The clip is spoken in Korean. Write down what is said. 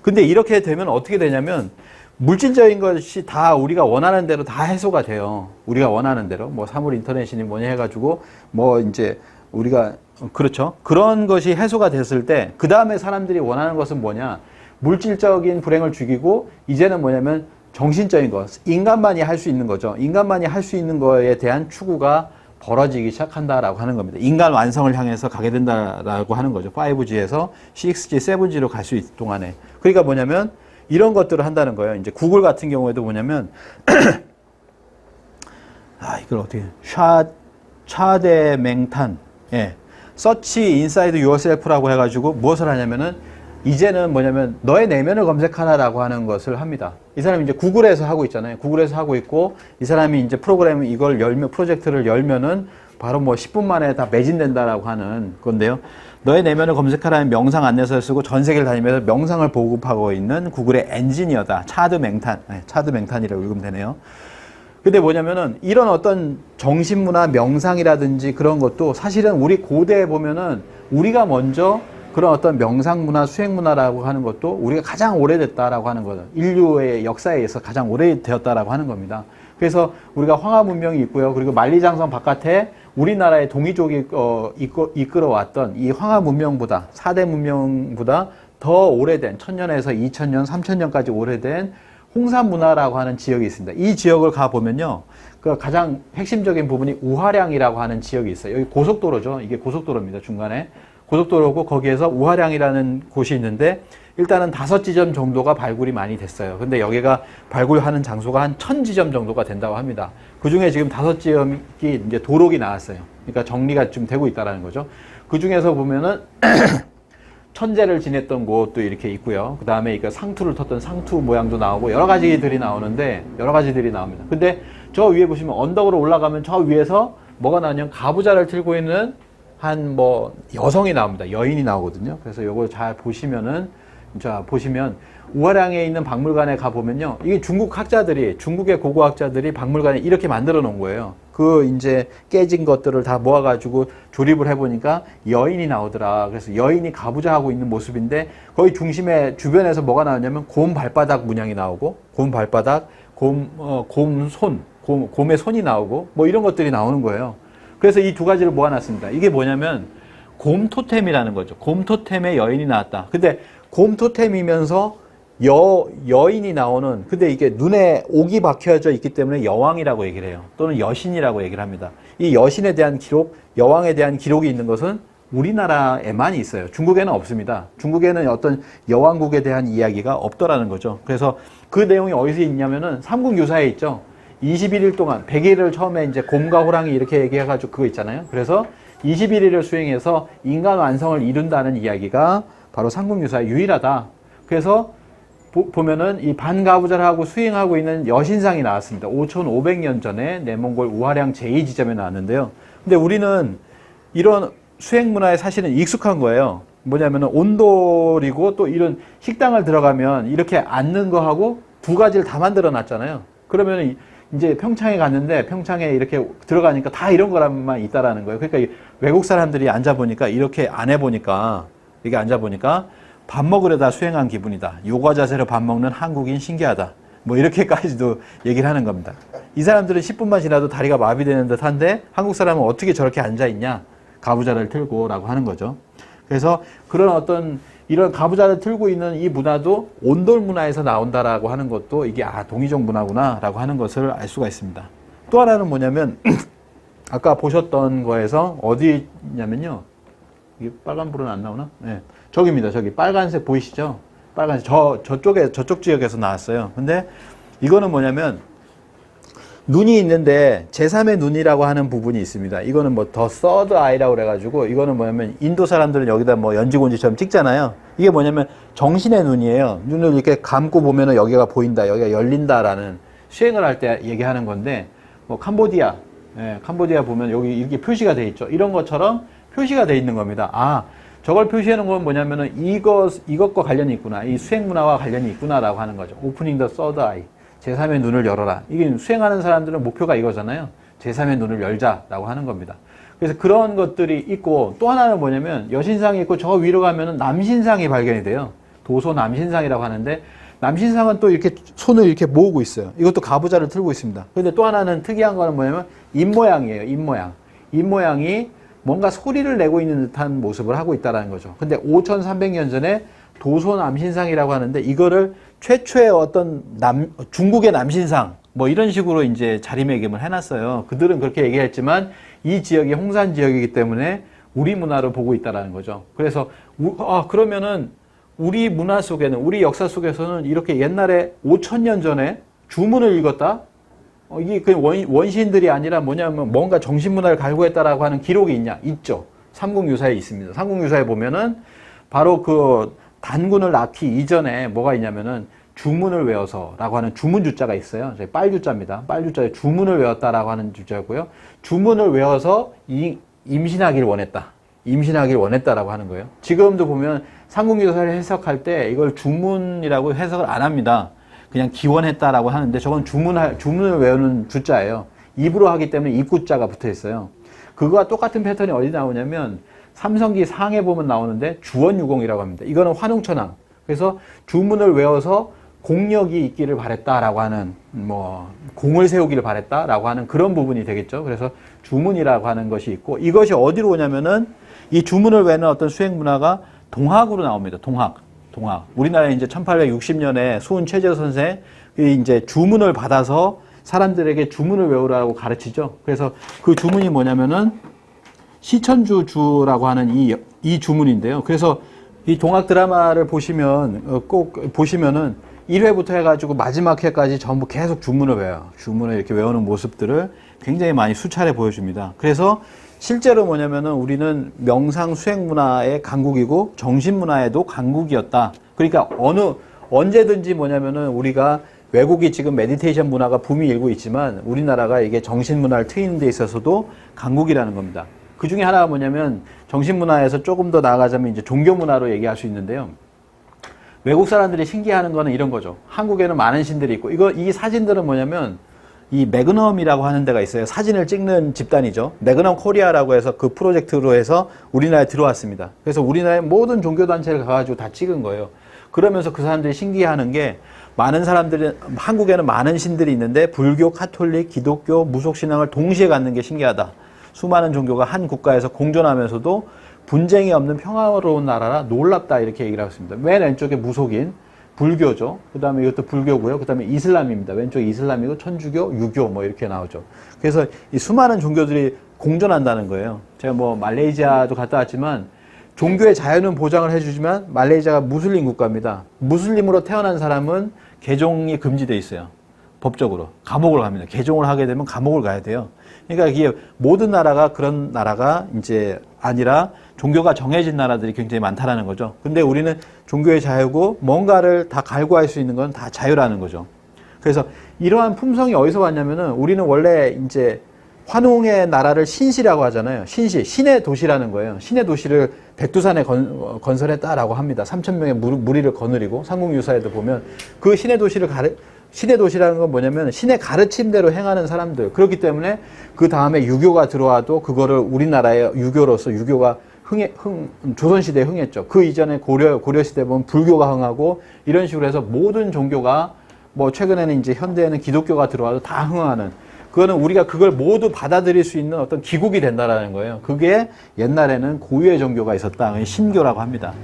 근데 이렇게 되면 어떻게 되냐면 물질적인 것이 다 우리가 원하는 대로 다 해소가 돼요. 우리가 원하는 대로. 뭐 사물 인터넷이니 뭐니 해가지고 뭐 이제 우리가 그렇죠. 그런 것이 해소가 됐을 때 그 다음에 사람들이 원하는 것은 뭐냐. 물질적인 불행을 죽이고 이제는 뭐냐면 정신적인 것. 인간만이 할 수 있는 거죠. 인간만이 할 수 있는 거에 대한 추구가 벌어지기 시작한다라고 하는 겁니다. 인간 완성을 향해서 가게 된다라고 하는 거죠. 5G에서 6G, 7G로 갈 수 있을 동안에. 그러니까 뭐냐면 이런 것들을 한다는 거예요. 이제 구글 같은 경우에도 뭐냐면 이걸 어떻게 차대 맹탄, 예, Search Inside Yourself라고 해가지고 무엇을 하냐면은 이제는 뭐냐면 너의 내면을 검색하라라고 하는 것을 합니다. 이 사람이 이제 구글에서 하고 있잖아요. 구글에서 하고 있고 이 사람이 이제 프로그램 이걸 프로젝트를 열면은 바로 뭐 10분 만에 다 매진된다라고 하는 건데요. 너의 내면을 검색하라는 명상 안내서를 쓰고 전 세계를 다니면서 명상을 보급하고 있는 구글의 엔지니어다. 차드 맹탄이라고 읽으면 되네요. 근데 뭐냐면은 이런 어떤 정신문화, 명상이라든지 그런 것도 사실은 우리 고대에 보면은 우리가 먼저 그런 어떤 명상문화, 수행문화라고 하는 것도 우리가 가장 오래됐다라고 하는 거죠. 인류의 역사에 의해서 가장 오래되었다라고 하는 겁니다. 그래서 우리가 황하 문명이 있고요. 그리고 만리장성 바깥에 우리나라의 동이족이 이끌어왔던 이 황하 문명보다 4대 문명보다 더 오래된 1000년에서 2000년, 3000년까지 오래된 홍산 문화라고 하는 지역이 있습니다. 이 지역을 가보면요. 그 가장 핵심적인 부분이 우화량이라고 하는 지역이 있어요. 여기 고속도로죠. 이게 고속도로입니다. 중간에. 고속도로고 거기에서 우화량이라는 곳이 있는데 일단은 5지점 정도가 발굴이 많이 됐어요. 근데 여기가 발굴하는 장소가 한 1000지점 정도가 된다고 합니다. 그 중에 지금 5지점이 이제 도록이 나왔어요. 그러니까 정리가 좀 되고 있다라는 거죠. 그 중에서 보면은 천재를 지냈던 곳도 이렇게 있고요. 그 다음에 이거 상투를 텄던 상투 모양도 나오고 여러 가지들이 나오는데 여러 가지들이 나옵니다. 근데 저 위에 보시면 언덕으로 올라가면 저 위에서 뭐가 나오냐면 가부좌를 들고 있는 한 뭐 여성이 나옵니다. 여인이 나오거든요. 그래서 요거 잘 보시면은 자 보시면 우화량에 있는 박물관에 가 보면요. 이게 중국의 고고학자들이 박물관에 이렇게 만들어 놓은 거예요. 그 이제 깨진 것들을 다 모아가지고 조립을 해보니까 여인이 나오더라. 그래서 여인이 가부좌하고 있는 모습인데 거의 중심에 주변에서 뭐가 나오냐면 곰 발바닥 문양이 나오고 곰 발바닥, 곰의 손이 나오고 뭐 이런 것들이 나오는 거예요. 그래서 이 두 가지를 모아놨습니다. 이게 뭐냐면 곰 토템이라는 거죠. 곰 토템에 여인이 나왔다. 근데 곰 토템이면서 여인이 나오는, 근데 이게 눈에 옥이 박혀져 있기 때문에 여왕이라고 얘기를 해요. 또는 여신이라고 얘기를 합니다. 이 여신에 대한 기록, 여왕에 대한 기록이 있는 것은 우리나라에만 있어요. 중국에는 없습니다. 중국에는 어떤 여왕국에 대한 이야기가 없더라는 거죠. 그래서 그 내용이 어디서 있냐면은 삼국유사에 있죠. 21일 동안 100일을 처음에 이제 곰과 호랑이 이렇게 얘기해가지고 그거 있잖아요. 그래서 21일을 수행해서 인간 완성을 이룬다는 이야기가 바로 삼국유사의 유일하다. 그래서 보면은 이 반가부좌를 하고 수행하고 있는 여신상이 나왔습니다. 5500년 전에 내몽골 우화량 제2지점에 나왔는데요. 근데 우리는 이런 수행 문화에 사실은 익숙한 거예요. 뭐냐면은 온돌이고 또 이런 식당을 들어가면 이렇게 앉는 거하고 두 가지를 다 만들어 놨잖아요. 그러면 이제 평창에 갔는데 평창에 이렇게 들어가니까 다 이런 거라만 있다라는 거예요. 그러니까 외국 사람들이 앉아보니까 이렇게 안 해보니까 이렇게 앉아보니까 밥 먹으려다 수행한 기분이다. 요가 자세로 밥 먹는 한국인 신기하다. 뭐 이렇게까지도 얘기를 하는 겁니다. 이 사람들은 10분만 지나도 다리가 마비되는 듯한데 한국 사람은 어떻게 저렇게 앉아있냐. 가부좌를 틀고 라고 하는 거죠. 그래서 그런 어떤 이런 가부좌를 틀고 있는 이 문화도 온돌 문화에서 나온다라고 하는 것도 이게 동이족 문화구나 라고 하는 것을 알 수가 있습니다. 또 하나는 뭐냐면 아까 보셨던 거에서 어디 있냐면요. 이게 빨간불은 안 나오나? 네. 저기입니다. 저기 빨간색 보이시죠? 빨간색 저쪽 지역에서 나왔어요. 근데 이거는 뭐냐면 눈이 있는데 제3의 눈이라고 하는 부분이 있습니다. 이거는 뭐 더 서드 아이라고 그래가지고 이거는 뭐냐면 인도 사람들은 여기다 뭐 연지곤지처럼 찍잖아요. 이게 뭐냐면 정신의 눈이에요. 눈을 이렇게 감고 보면은 여기가 보인다, 여기가 열린다라는 수행을 할 때 얘기하는 건데 뭐 캄보디아 보면 여기 이렇게 표시가 돼 있죠. 이런 것처럼 표시가 돼 있는 겁니다. 저걸 표시하는 건 뭐냐면은 이것과 관련이 있구나. 이 수행 문화와 관련이 있구나라고 하는 거죠. 오프닝 더 서드 아이. 제3의 눈을 열어라. 이게 수행하는 사람들은 목표가 이거잖아요. 제3의 눈을 열자라고 하는 겁니다. 그래서 그런 것들이 있고 또 하나는 뭐냐면 여신상이 있고 저 위로 가면은 남신상이 발견이 돼요. 도소 남신상이라고 하는데 남신상은 또 이렇게 손을 이렇게 모으고 있어요. 이것도 가부좌를 틀고 있습니다. 그런데 또 하나는 특이한 거는 뭐냐면 입모양이에요. 입모양. 입모양이 뭔가 소리를 내고 있는 듯한 모습을 하고 있다는 거죠. 근데 5300년 전에 도소 남신상이라고 하는데 이거를 최초의 어떤 중국의 남신상 뭐 이런 식으로 이제 자리매김을 해놨어요. 그들은 그렇게 얘기했지만 이 지역이 홍산 지역이기 때문에 우리 문화로 보고 있다는 거죠. 그래서 그러면은 우리 문화 속에는 우리 역사 속에서는 이렇게 옛날에 5000년 전에 주문을 읽었다? 이게 그 원시인들이 아니라 뭐냐면 뭔가 정신문화를 갈구했다라고 하는 기록이 있냐? 있죠. 삼국유사에 있습니다. 삼국유사에 보면은 바로 그 단군을 낳기 이전에 뭐가 있냐면은 주문을 외워서라고 하는 주문주자가 있어요. 빨주자입니다. 빨주자에 주문을 외웠다라고 하는 주자고요. 주문을 외워서 임신하길 원했다. 임신하길 원했다라고 하는 거예요. 지금도 보면 삼국유사를 해석할 때 이걸 주문이라고 해석을 안 합니다. 그냥 기원했다라고 하는데 저건 주문을 외우는 주자예요. 입으로 하기 때문에 입구자가 붙어 있어요. 그거와 똑같은 패턴이 어디 나오냐면 삼성기 상에 보면 나오는데 주원유공이라고 합니다. 이거는 환웅천왕. 그래서 주문을 외워서 공력이 있기를 바랬다라고 하는 공을 세우기를 바랬다라고 하는 그런 부분이 되겠죠. 그래서 주문이라고 하는 것이 있고 이것이 어디로 오냐면은 이 주문을 외는 어떤 수행 문화가 동학으로 나옵니다. 동학. 우리나라에 이제 1860년에 수훈 최재호 선생이 이제 주문을 받아서 사람들에게 주문을 외우라고 가르치죠. 그래서 그 주문이 뭐냐면은 시천주주라고 하는 이 주문인데요. 그래서 이 동학 드라마를 보시면 꼭 보시면은 1회부터 해가지고 마지막 회까지 전부 계속 주문을 외워요. 주문을 이렇게 외우는 모습들을 굉장히 많이 수차례 보여줍니다. 그래서 실제로 뭐냐면은 우리는 명상 수행 문화의 강국이고 정신 문화에도 강국이었다. 그러니까 언제든지 뭐냐면은 우리가 외국이 지금 메디테이션 문화가 붐이 일고 있지만 우리나라가 이게 정신 문화를 트이는 데 있어서도 강국이라는 겁니다. 그 중에 하나가 뭐냐면 정신 문화에서 조금 더 나아가자면 이제 종교 문화로 얘기할 수 있는데요. 외국 사람들이 신기해하는 거는 이런 거죠. 한국에는 많은 신들이 있고 이 사진들은 뭐냐면 이 매그넘이라고 하는 데가 있어요. 사진을 찍는 집단이죠. 매그넘 코리아라고 해서 그 프로젝트로 해서 우리나라에 들어왔습니다. 그래서 우리나라의 모든 종교단체를 가가지고 다 찍은 거예요. 그러면서 그 사람들이 신기해하는 게 많은 사람들이 한국에는 많은 신들이 있는데 불교, 카톨릭, 기독교, 무속신앙을 동시에 갖는 게 신기하다. 수많은 종교가 한 국가에서 공존하면서도 분쟁이 없는 평화로운 나라라 놀랍다 이렇게 얘기를 하고 있습니다. 맨 왼쪽에 무속인 불교죠. 그 다음에 이것도 불교고요. 그 다음에 이슬람입니다. 왼쪽에 이슬람이고 천주교, 유교 뭐 이렇게 나오죠. 그래서 이 수많은 종교들이 공존한다는 거예요. 제가 말레이시아도 갔다 왔지만 종교의 자유는 보장을 해주지만 말레이시아가 무슬림 국가입니다. 무슬림으로 태어난 사람은 개종이 금지되어 있어요. 법적으로. 감옥을 갑니다. 개종을 하게 되면 감옥을 가야 돼요. 그러니까 이게 모든 나라가 그런 나라가 이제 아니라 종교가 정해진 나라들이 굉장히 많다라는 거죠. 근데 우리는 종교의 자유고 뭔가를 다 갈구할 수 있는 건 다 자유라는 거죠. 그래서 이러한 품성이 어디서 왔냐면은 우리는 원래 이제 환웅의 나라를 신시라고 하잖아요. 신의 도시라는 거예요. 신의 도시를 백두산에 건설했다라고 합니다. 3000명의 무리를 거느리고 삼국유사에도 보면 그 신의 도시라는 건 뭐냐면 신의 가르침대로 행하는 사람들. 그렇기 때문에 그 다음에 유교가 들어와도 그거를 우리나라의 유교로서 유교가 조선시대에 흥했죠. 그 이전에 고려시대 보면 불교가 흥하고 이런 식으로 해서 모든 종교가 최근에는 이제 현대에는 기독교가 들어와도 다 흥하는 그거는 우리가 그걸 모두 받아들일 수 있는 어떤 기국이 된다라는 거예요. 그게 옛날에는 고유의 종교가 있었다. 신교라고 합니다.